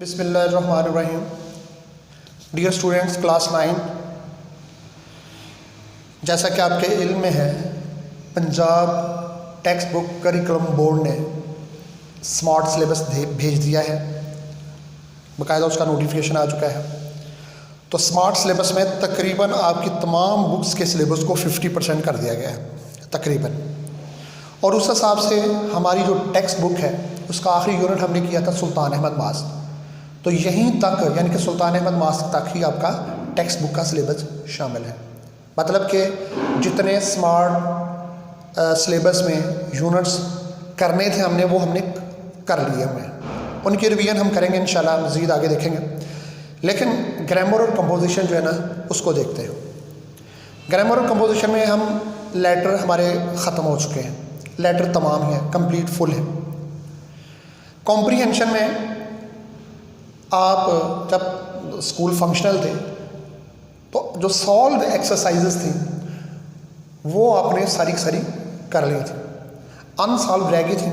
बिस्मिल्लाहिर्रहमानिर्रहीम। Dear students, class 9, जैसा कि आपके इल्म में है, Punjab text book curriculum board ने स्मार्ट सिलेबस भेज दिया है। बाकायदा उसका नोटिफिकेशन आ चुका है। तो स्मार्ट सिलेबस में तकरीबन आपकी तमाम बुक्स के सिलेबस को 50% कर दिया गया है तकरीबन। और उस हिसाब से हमारी जो टेक्स्ट बुक है उसका आखिरी यूनिट हमने किया था सुल्तान अहमद मास्क। तो यहीं तक यानी कि सुल्तान अहमद मास्क तक ही आपका टेक्स्ट बुक का सिलेबस शामिल है। मतलब कि जितने स्मार्ट सिलेबस में यूनिट्स करने थे वो हमने कर लिए हुए हैं। उनकी रिवीजन हम करेंगे इंशाल्लाह, मज़ीद आगे देखेंगे। लेकिन ग्रामर और कंपोजिशन जो है ना उसको देखते हैं। ग्रामर और कंपोजिशन में हम लेटर हमारे ख़त्म हो चुके हैं, लेटर तमाम ही है, कंप्लीट फुल है। कॉम्प्रीहेंशन में आप जब स्कूल फंक्शनल थे तो जो सॉल्व एक्सरसाइजेस थी वो आपने सारी सारी कर ली थी, अनसॉल्व रह गई थी।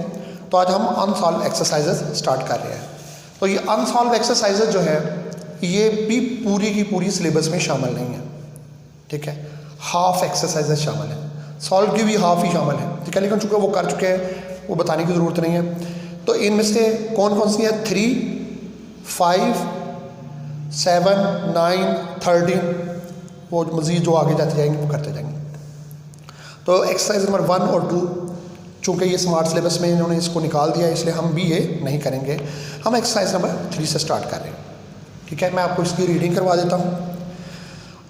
तो आज हम अनसॉल्व एक्सरसाइजेस स्टार्ट कर रहे हैं। तो ये अनसॉल्व एक्सरसाइजेस जो है ये भी पूरी की पूरी सिलेबस में शामिल नहीं है, ठीक है। हाफ एक्सरसाइजेस शामिल है, सॉल्व की भी हाफ ही शामिल है, ठीक है। लेकिन चूँकि वो कर चुके हैं वो बताने की ज़रूरत नहीं है। तो इनमें से कौन कौन सी है? 3, 5, 7, 9, 13, वो मज़ीद जो आगे जाते जाएंगे वो करते जाएंगे। तो एक्सरसाइज नंबर 1 और 2 चूँकि ये स्मार्ट सिलेबस में इन्होंने इसको निकाल दिया इसलिए हम भी ये नहीं करेंगे। हम एक्सरसाइज नंबर 3 से स्टार्ट कर रहे हैं, ठीक है। मैं आपको इसकी रीडिंग करवा देता हूँ।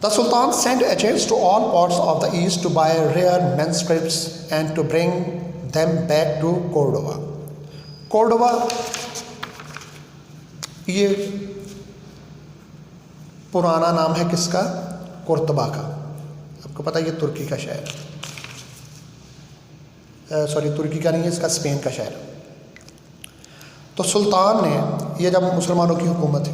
The sultan sent agents to all parts of the east to buy rare manuscripts and to bring them back to Cordova. Cordova ये पुराना नाम है किसका? कुर्तबा का। आपको पता है ये तुर्की का शहर है, सॉरी तुर्की का नहीं है, इसका स्पेन का शहर है। तो सुल्तान ने, ये जब मुसलमानों की हुकूमत है,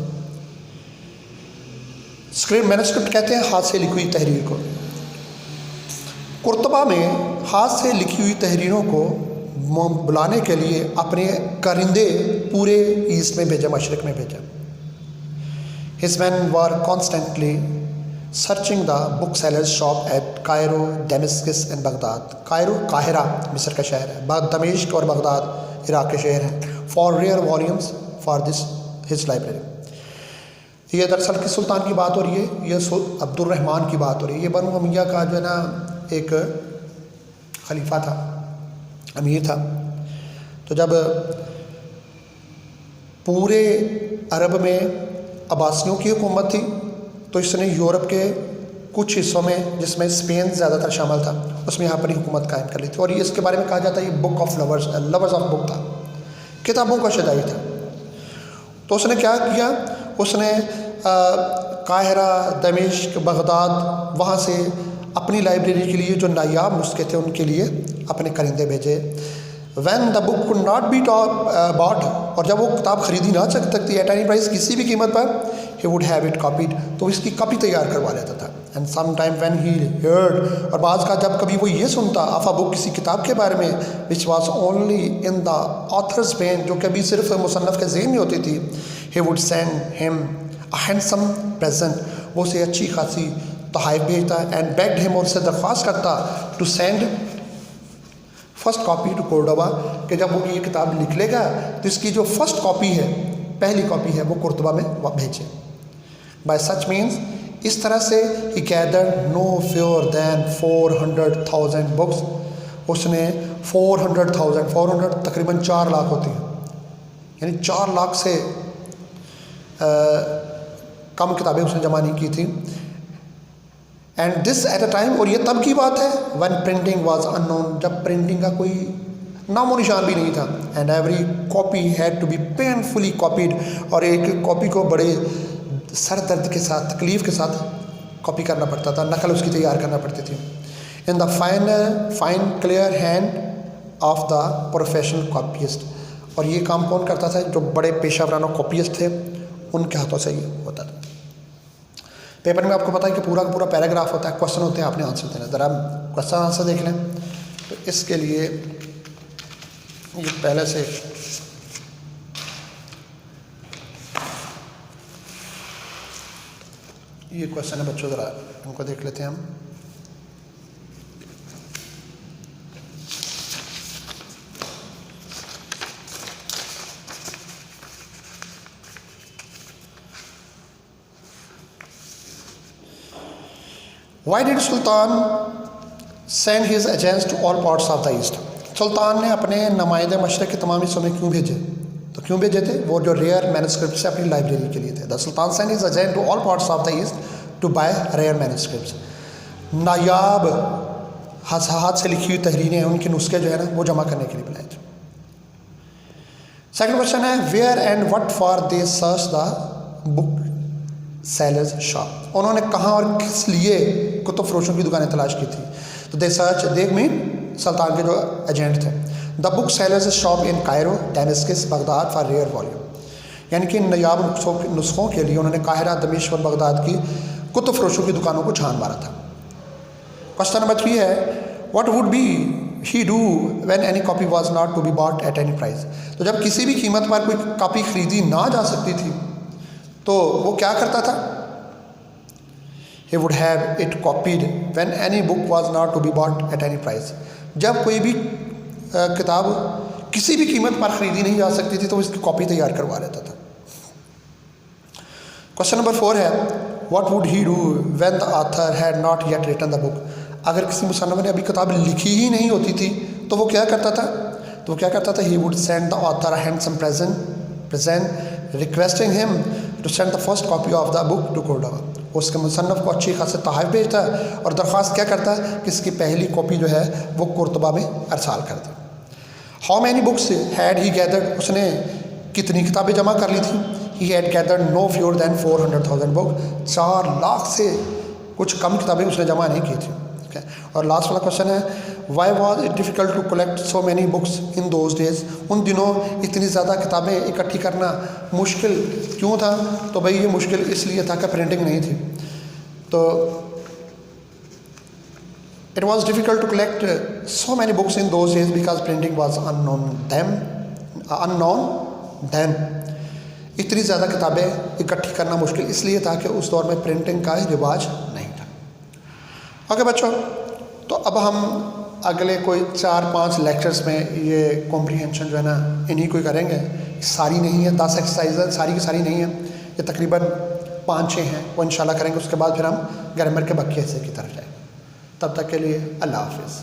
स्क्रिप्ट मैन्युस्क्रिप्ट कहते हैं हाथ से लिखी हुई तहरीर को। कुर्तबा में हाथ से लिखी हुई तहरीरों को बुलाने के लिए अपने करिंदे पूरे ईस्ट में भेजा, मशरक़ में भेजा। His men were constantly searching the booksellers' shop at Cairo, Damascus and Baghdad. Cairo Cairo मिस्र का शहर है, दमिश्क और बगदाद इराक़ के शहर हैं, for rare volumes for this his library. ये दरअसल किस सुल्तान की बात हो रही है? ये अब्दुर्रहमान की बात हो रही है। ये बनु उमय्या का जो है ना एक खलीफा था, अमीर था। तो जब पूरे अरब में अब्बासियों की हुकूमत थी तो इसने यूरोप के कुछ हिस्सों में, जिसमें स्पेन ज़्यादातर शामिल था, उसमें यहाँ पर ही हुकूमत कायम कर ली थी। और ये इसके बारे में कहा जाता है ये book of lovers, lovers of book था, किताबों का शदाई था। तो उसने क्या किया? उसने काहिरा, दमिश्क, बगदाद, वहाँ से अपनी लाइब्रेरी के लिए जो नायाब नुस्खे थे उनके लिए अपने करिंदे भेजे। When the book could not be bought, और जब वो किताब खरीदी ना सकती एट एनी प्राइस, किसी भी कीमत पर, he would have it copied, तो इसकी कॉपी तैयार करवा लेता था। And sometime when he heard, और बाज़ का जब कभी वो ये सुनता of a book, किसी किताब के बारे में, which was only in the author's brain, जो कभी सिर्फ मुसन्नफ़ के ज़हन में होती थी, he would send him a handsome present, वो उसे अच्छी खासी तोहफ़े भेजता, and begged him, और उससे दरख्वास्त करता to send first copy to Cordova, कि जब वो ये किताब लिख लेगा तो इसकी जो फर्स्ट कॉपी है, पहली कॉपी है, वो कुर्तबा में भेजे। बाय सच मीन्स, इस तरह से ही गैदर्ड नो फ्योर दैन 400,000 बुक्स। उसने 400,000 तकरीबन 4 लाख होती हैं, यानी 4 लाख से कम किताबें उसने जमा नहीं की थी। And this at a time, और ये तब की बात है, वन प्रिंटिंग वाज अननोन, जब प्रिंटिंग का कोई नामो निशान भी नहीं था। And every copy had to be painfully copied, और एक कॉपी को बड़े सर दर्द के साथ, तकलीफ़ के साथ कॉपी करना पड़ता था, नकल उसकी तैयार करना पड़ती थी। In the fine clear hand of the professional कॉपीस्ट, और ये काम कौन करता था? जो बड़े पेशा वराना कॉपीस्ट थे उनके हाथों से ये होता था। पेपर में आपको पता है कि पूरा का पूरा पैराग्राफ होता है, क्वेश्चन होते हैं, आपने आंसर देना। ज़रा क्वेश्चन आंसर देख लें। तो इसके लिए ये पहले से ये क्वेश्चन है बच्चों, ज़रा इनको देख लेते हैं हम। Why did Sultan send his agents to all parts of the east? सुल्तान ने अपने नुमाइंदे मशरक़ के तमाम हिस्सों में क्यों भेजे? तो क्यों भेजे थे? वो जो रेयर मैनस्क्रिप्ट से अपनी लाइब्रेरी के लिए थे। The sultan send his agent to all parts of the east to buy rare manuscripts. नायाब हाथ से लिखी हुई तहरीरें, उनके नुस्खे जो है ना, वो जमा करने के लिए बुलाए थे। सेकंड क्वेश्चन है, where and what for they search the book sellers shop. उन्होंने कहाँ और किस लिए कुतुब फरोशों की दुकानें तलाश की थी? तो दे सर्च, दे मीन सुल्तान के जो एजेंट थे। The book sellers shop in Cairo, Damascus, Baghdad for rare volume. यानी कि नायाब नुस्खों के लिए उन्होंने काहिरा, दमिश्क और बगदाद की कुतुब फरोशों की दुकानों को छान मारा था। क्वेश्चन नंबर 3 है, what would be he do when any copy was not to be bought at any price. तो जब किसी भी कीमत पर कोई कॉपी खरीदी ना जा सकती थी तो वो क्या करता था? He would have it copied when any book was not to be bought at any price. जब कोई भी किताब किसी भी कीमत पर खरीदी नहीं जा सकती थी तो इसकी कॉपी तैयार करवा लेता था। क्वेश्चन नंबर 4 है, what would he do when the author had not yet written the book? अगर किसी मुसन्निफ ने अभी किताब लिखी ही नहीं होती थी तो वो क्या करता था? तो वो क्या करता था? He would send the author a handsome present requesting him to send the first copy of the book to Cordoba. उसके मुसन्निफ को अच्छी खासी तोहफ़े भेजता है और दरख्वास्त क्या करता है कि इसकी पहली कॉपी जो है वो कुर्तबा में अरसाल कर दे। How many books had he gathered? उसने कितनी किताबें जमा कर ली थी? He had gathered no fewer than 400,000 book. 4 lakh से कुछ कम किताबें उसने जमा नहीं की थी। और लास्ट वाला क्वेश्चन है, why was it difficult to collect so many books in those days? उन दिनों इतनी ज़्यादा किताबें इकट्ठी करना मुश्किल क्यों था? तो भाई ये मुश्किल इसलिए था कि प्रिंटिंग नहीं थी। तो it was difficult to collect so many books in those days because printing was unknown then. इतनी ज़्यादा किताबें इकट्ठी करना मुश्किल इसलिए था कि उस दौर में प्रिंटिंग का रिवाज नहीं था। ओके बच्चों, तो अब हम अगले कोई 4-5 लेक्चर्स में ये कॉम्प्रीहेंशन जो है ना इन्हीं को ही करेंगे। सारी नहीं है, 10 एक्सरसाइज सारी की सारी नहीं है, ये तकरीबन 5-6 हैं, वो इंशाल्लाह करेंगे। उसके बाद फिर हम ग्रामर के बाकी हिस्से की तरफ जाएंगे। तब तक के लिए अल्लाह हाफिज़।